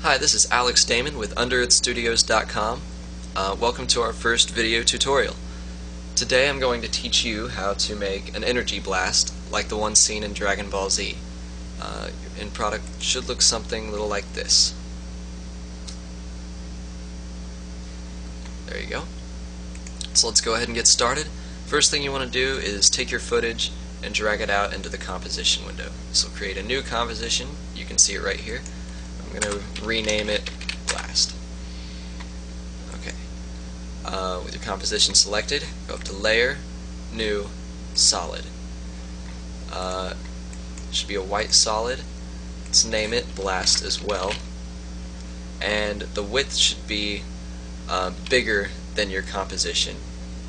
Hi, this is Alex Damon with UnderItStudios.com. Welcome to our first video tutorial. Today I'm going to teach you how to make an energy blast like the one seen in Dragon Ball Z. Your end product should look something a little like this. There you go. So let's go ahead and get started. First thing you want to do is take your footage and drag it out into the composition window. This will create a new composition. You can see it right here. I'm going to rename it Blast. Okay. With your composition selected, go up to Layer, New, Solid. Should be a white solid. Let's name it Blast as well. And the width should be bigger than your composition.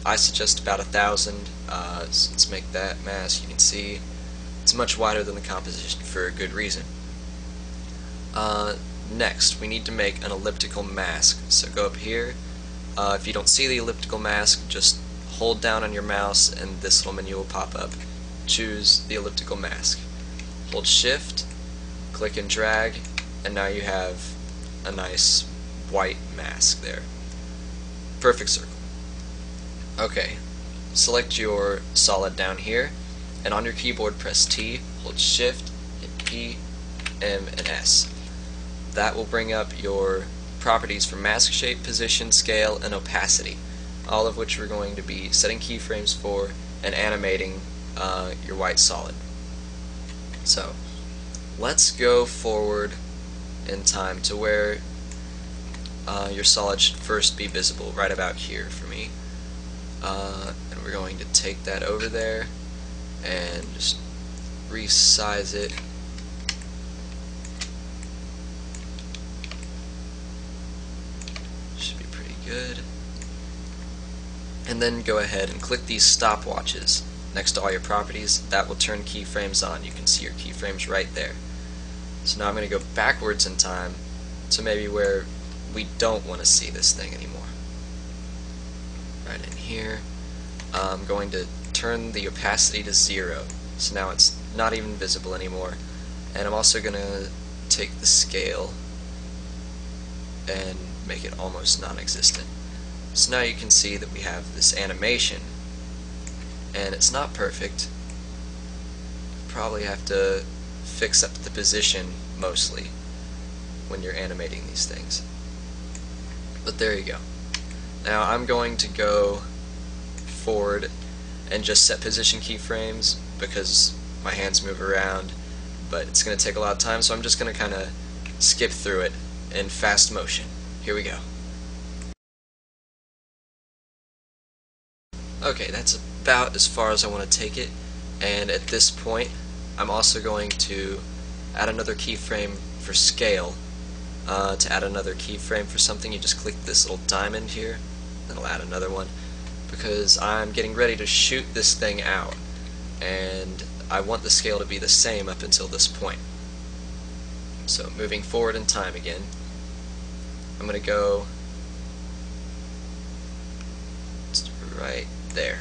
I suggest about 1,000. So let's make that mask. You can see it's much wider than the composition for a good reason. Next, we need to make an elliptical mask. So go up here. If you don't see the elliptical mask, just hold down on your mouse and this little menu will pop up. Choose the elliptical mask. Hold Shift, click and drag, and now you have a nice white mask there. Perfect circle. Okay, select your solid down here, and on your keyboard press T, hold Shift, hit P, M, and S. That will bring up your properties for mask shape, position, scale, and opacity, all of which we're going to be setting keyframes for and animating your white solid. So, let's go forward in time to where your solid should first be visible, right about here for me. And we're going to take that over there and just resize it. Should be pretty good. And then go ahead and click these stopwatches next to all your properties. That will turn keyframes on. You can see your keyframes right there. So now I'm going to go backwards in time to maybe where we don't want to see this thing anymore. Right in here. I'm going to turn the opacity to 0, so now it's not even visible anymore. And I'm also going to take the scale and make it almost non-existent. So now you can see that we have this animation, and it's not perfect. Probably have to fix up the position mostly when you're animating these things. But there you go. Now I'm going to go forward and just set position keyframes because my hands move around, but it's going to take a lot of time, so I'm just going to kind of skip through it in fast motion. Here we go. Okay, that's about as far as I want to take it, and at this point I'm also going to add another keyframe for scale. To add another keyframe for something, you just click this little diamond here, then I'll add another one, because I'm getting ready to shoot this thing out, and I want the scale to be the same up until this point. So moving forward in time again, I'm going to go right there,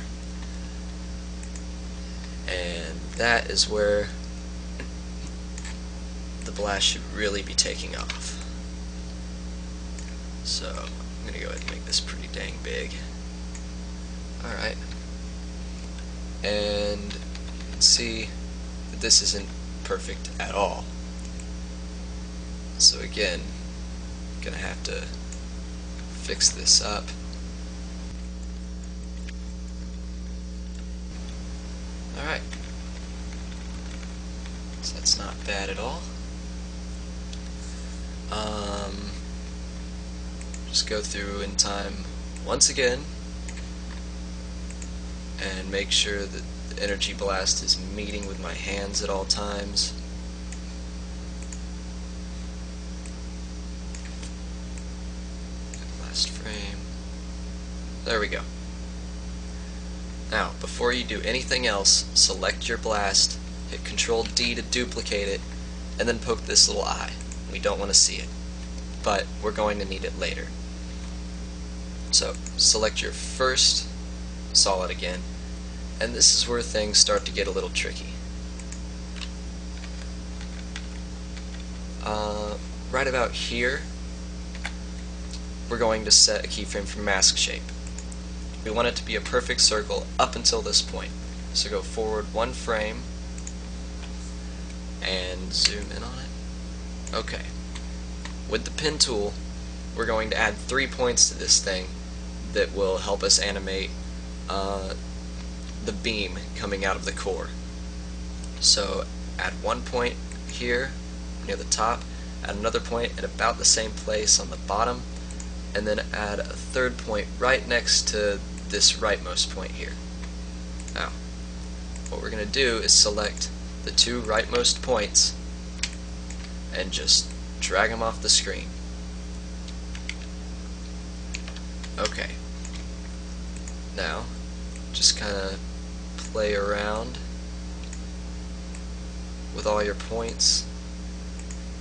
and that is where the blast should really be taking off. So I'm going to go ahead and make this pretty dang big. Alright, and you can see that this isn't perfect at all. So again, I'm going to have to fix this up. Alright, so that's not bad at all. Just go through in time once again and make sure that the energy blast is meeting with my hands at all times. Last frame. There we go. Now, before you do anything else, select your blast, hit Ctrl D to duplicate it, and then poke this little eye. We don't want to see it, but we're going to need it later. So, select your first solid again, and this is where things start to get a little tricky. right about here, we're going to set a keyframe for mask shape. We want it to be a perfect circle up until this point. So go forward one frame and zoom in on it. Okay. With the pen tool, we're going to add 3 points to this thing that will help us animate the beam coming out of the core. So add 1 point here near the top, add another point at about the same place on the bottom, and then add a 3rd point right next to this rightmost point here. Now, what we're going to do is select the 2 rightmost points and just drag them off the screen. Okay. Now, just kind of play around with all your points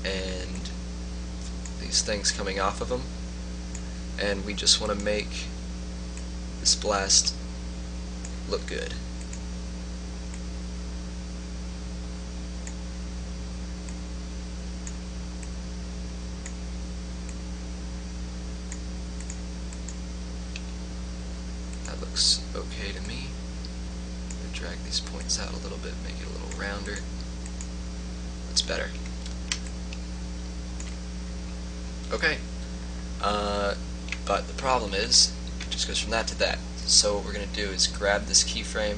and these things coming off of them, and we just want to make this blast look good. That looks okay to me. I'm going to drag these points out a little bit, make it a little rounder. That's better. Okay. But the problem is, it just goes from that to that. So what we're going to do is grab this keyframe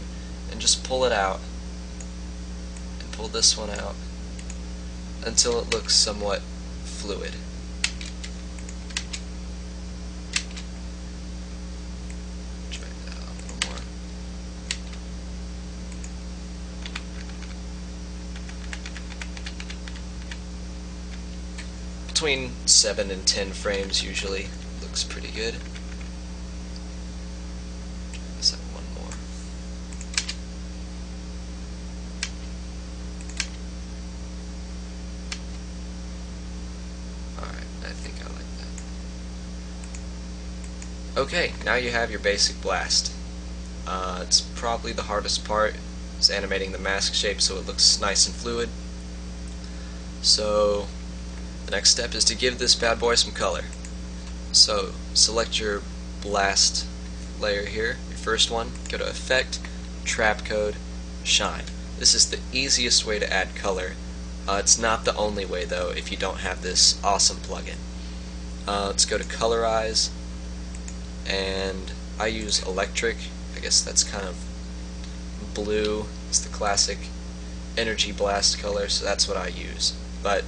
and just pull it out, and pull this one out until it looks somewhat fluid. Drag that out a little more. Between 7 and 10 frames usually looks pretty good. Try this out one more. Alright, I think I like that. Okay, now you have your basic blast. It's probably the hardest part, is animating the mask shape so it looks nice and fluid. So the next step is to give this bad boy some color. So select your blast layer here, your first one, go to Effect, Trap Code, Shine. This is the easiest way to add color. It's not the only way though if you don't have this awesome plugin. Let's go to Colorize, and I use Electric. I guess that's kind of blue. It's the classic energy blast color, so that's what I use. But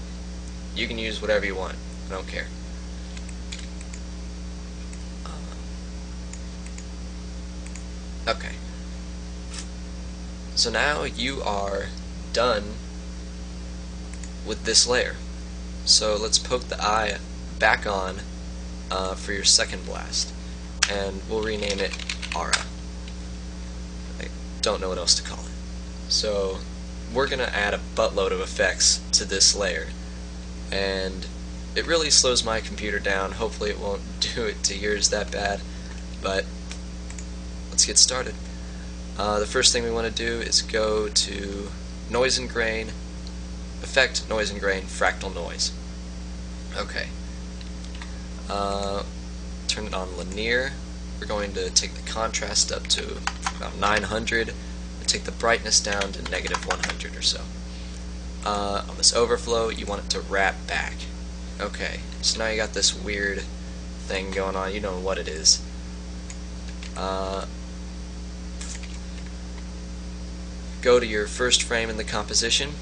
you can use whatever you want. I don't care. Okay. So now you are done with this layer. So let's poke the eye back on for your second blast, and we'll rename it Aura. I don't know what else to call it. So we're gonna add a buttload of effects to this layer, and it really slows my computer down. Hopefully it won't do it to yours that bad, but let's get started. The first thing we want to do is go to Noise and Grain, Effect, Noise and Grain, Fractal Noise. Okay. Turn it on Linear. We're going to take the contrast up to about 900 and take the brightness down to -100 or so. On this overflow, you want it to wrap back. Okay, so now you got this weird thing going on. You know what it is. Go to your first frame in the composition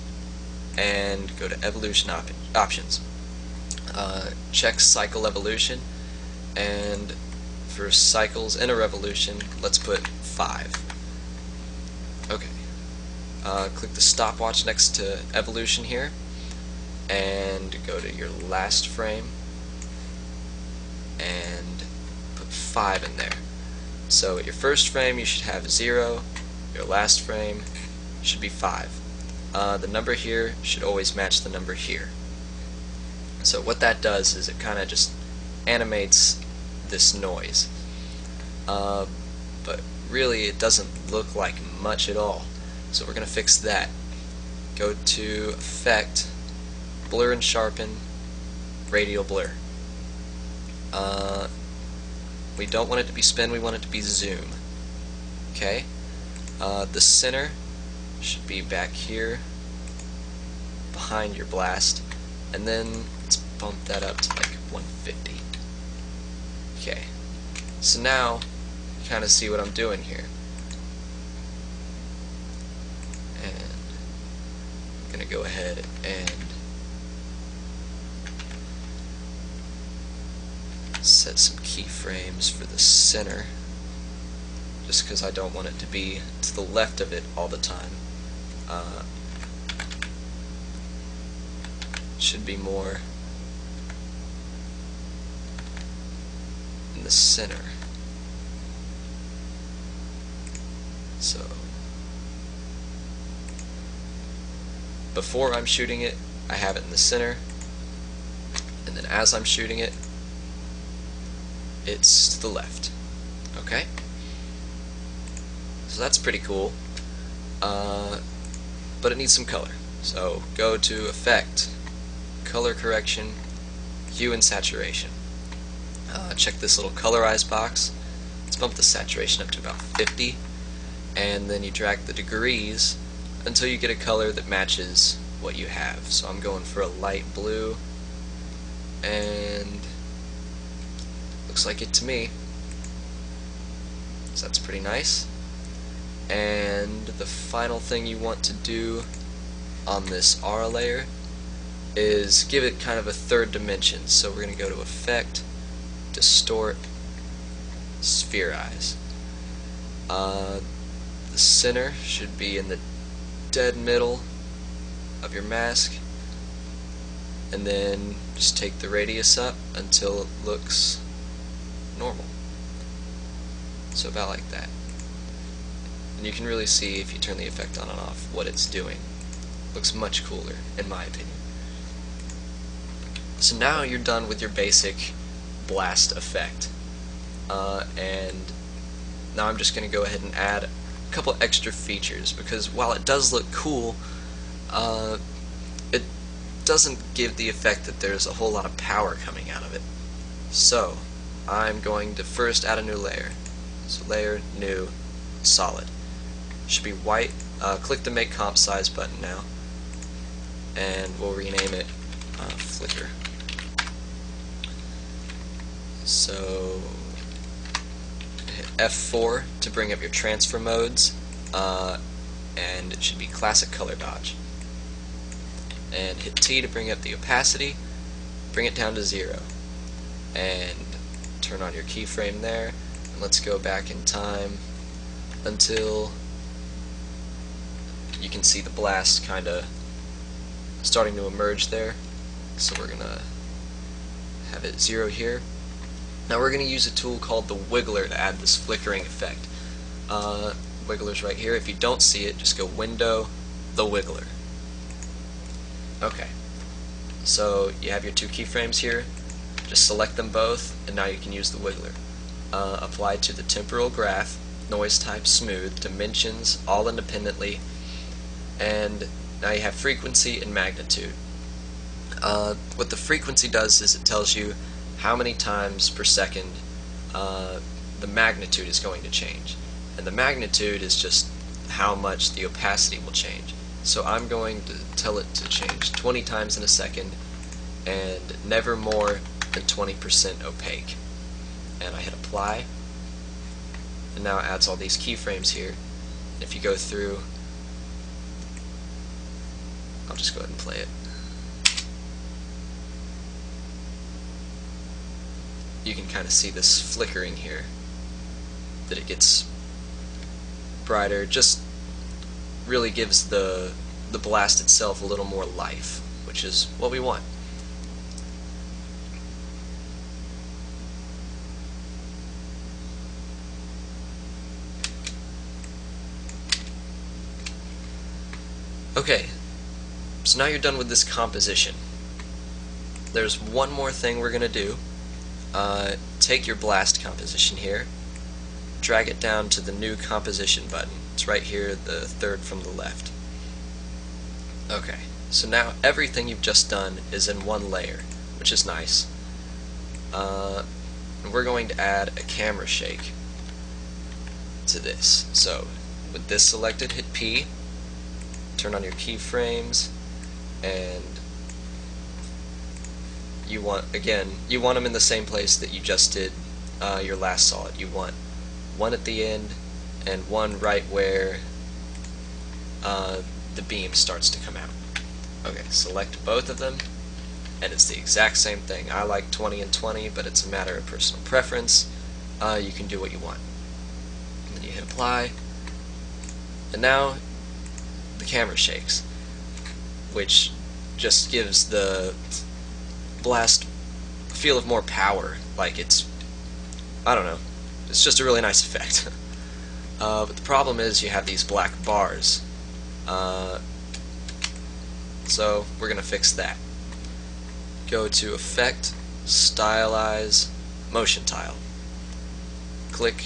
and go to Evolution Options. Check Cycle Evolution, and for cycles in a revolution, let's put 5. Okay. Click the stopwatch next to Evolution here, and go to your last frame and put 5 in there. So at your first frame you should have 0, your last frame should be 5. The number here should always match the number here. So what that does is it kind of just animates this noise. But really it doesn't look like much at all. So we're going to fix that. Go to Effect, Blur and Sharpen, radial blur. We don't want it to be spin, we want it to be zoom. Okay? The center should be back here behind your blast, and then let's bump that up to like 150. Okay, so now you kind of see what I'm doing here, and I'm gonna go ahead and set some keyframes for the center, just because I don't want it to be to the left of it all the time. Should be more in the center. So before I'm shooting it, I have it in the center, and then as I'm shooting it, it's to the left. Okay? So that's pretty cool, but it needs some color. So go to Effect, Color Correction, Hue and Saturation. Check this little colorize box. Let's bump the saturation up to about 50, and then you drag the degrees until you get a color that matches what you have. So I'm going for a light blue, and looks like it to me. So that's pretty nice. And the final thing you want to do on this R layer is give it kind of a third dimension. So we're going to go to Effect, Distort, Spherize. The center should be in the dead middle of your mask, and then just take the radius up until it looks normal. So about like that. And you can really see, if you turn the effect on and off, what it's doing. Looks much cooler, in my opinion. So now you're done with your basic blast effect. And now I'm just going to go ahead and add a couple extra features, because while it does look cool, it doesn't give the effect that there's a whole lot of power coming out of it. So I'm going to first add a new layer. So layer, new, solid. Should be white. Click the Make Comp Size button now, and we'll rename it Flicker. So hit F4 to bring up your transfer modes, and it should be Classic Color Dodge. And hit T to bring up the opacity, bring it down to 0, and turn on your keyframe there. And let's go back in time until you can see the blast kind of starting to emerge there. So we're gonna have it 0 here. Now we're gonna use a tool called the Wiggler to add this flickering effect. Wiggler's right here. If you don't see it, just go Window, the Wiggler. Okay, so you have your two keyframes here. Just select them both, and now you can use the Wiggler. Apply to the temporal graph, noise type smooth, dimensions all independently, and now you have frequency and magnitude. What the frequency does is it tells you how many times per second the magnitude is going to change, and the magnitude is just how much the opacity will change. So I'm going to tell it to change 20 times in a second, and never more than 20% opaque. And I hit apply, and now it adds all these keyframes here. And if you go through, I'll just go ahead and play it. You can kind of see this flickering here, that it gets brighter, just really gives the blast itself a little more life, which is what we want. Okay, so now you're done with this composition. There's one more thing we're going to do. Take your blast composition here, drag it down to the new composition button. It's right here, the third from the left. Okay, so now everything you've just done is in one layer. which is nice. And we're going to add a camera shake to this. So with this selected, hit P, turn on your keyframes, and you want them in the same place that you just did your last solid. You want one at the end and one right where the beam starts to come out. Okay, select both of them, and it's the exact same thing. I like 20 and 20, but it's a matter of personal preference. You can do what you want. And then you hit apply, and now the camera shakes, which just gives the blast a feel of more power. Like it's, I don't know, it's just a really nice effect. But the problem is you have these black bars. So we're going to fix that. Go to Effect, Stylize, Motion Tile. Click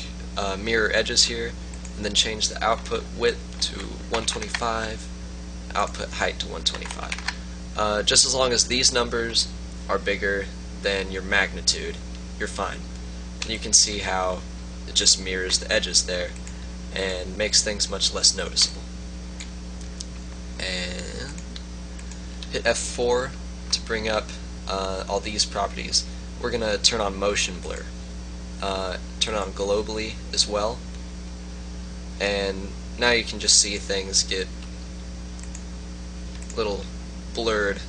Mirror Edges here, and then change the output width to 125, output height to 125. Just as long as these numbers are bigger than your magnitude, you're fine. And you can see how it just mirrors the edges there and makes things much less noticeable. And hit F4 to bring up all these properties. We're going to turn on motion blur, turn on globally as well, and now you can just see things get a little blurred,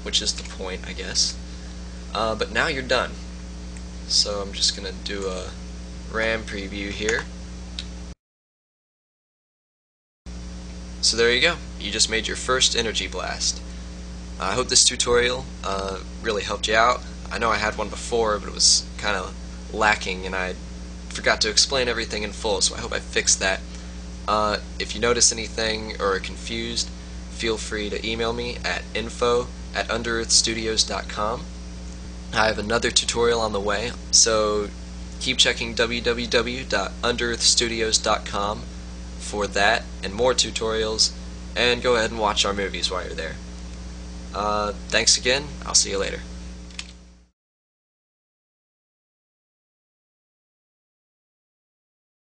which is the point, I guess. But now you're done. So I'm just going to do a RAM preview here. So there you go. You just made your first energy blast. I hope this tutorial really helped you out. I know I had one before, but it was kind of lacking and I forgot to explain everything in full, so I hope I fixed that. If you notice anything or are confused, feel free to email me at info@underearthstudios.com. I have another tutorial on the way, so keep checking www.underearthstudios.com for that and more tutorials, and go ahead and watch our movies while you're there. Thanks again. I'll see you later.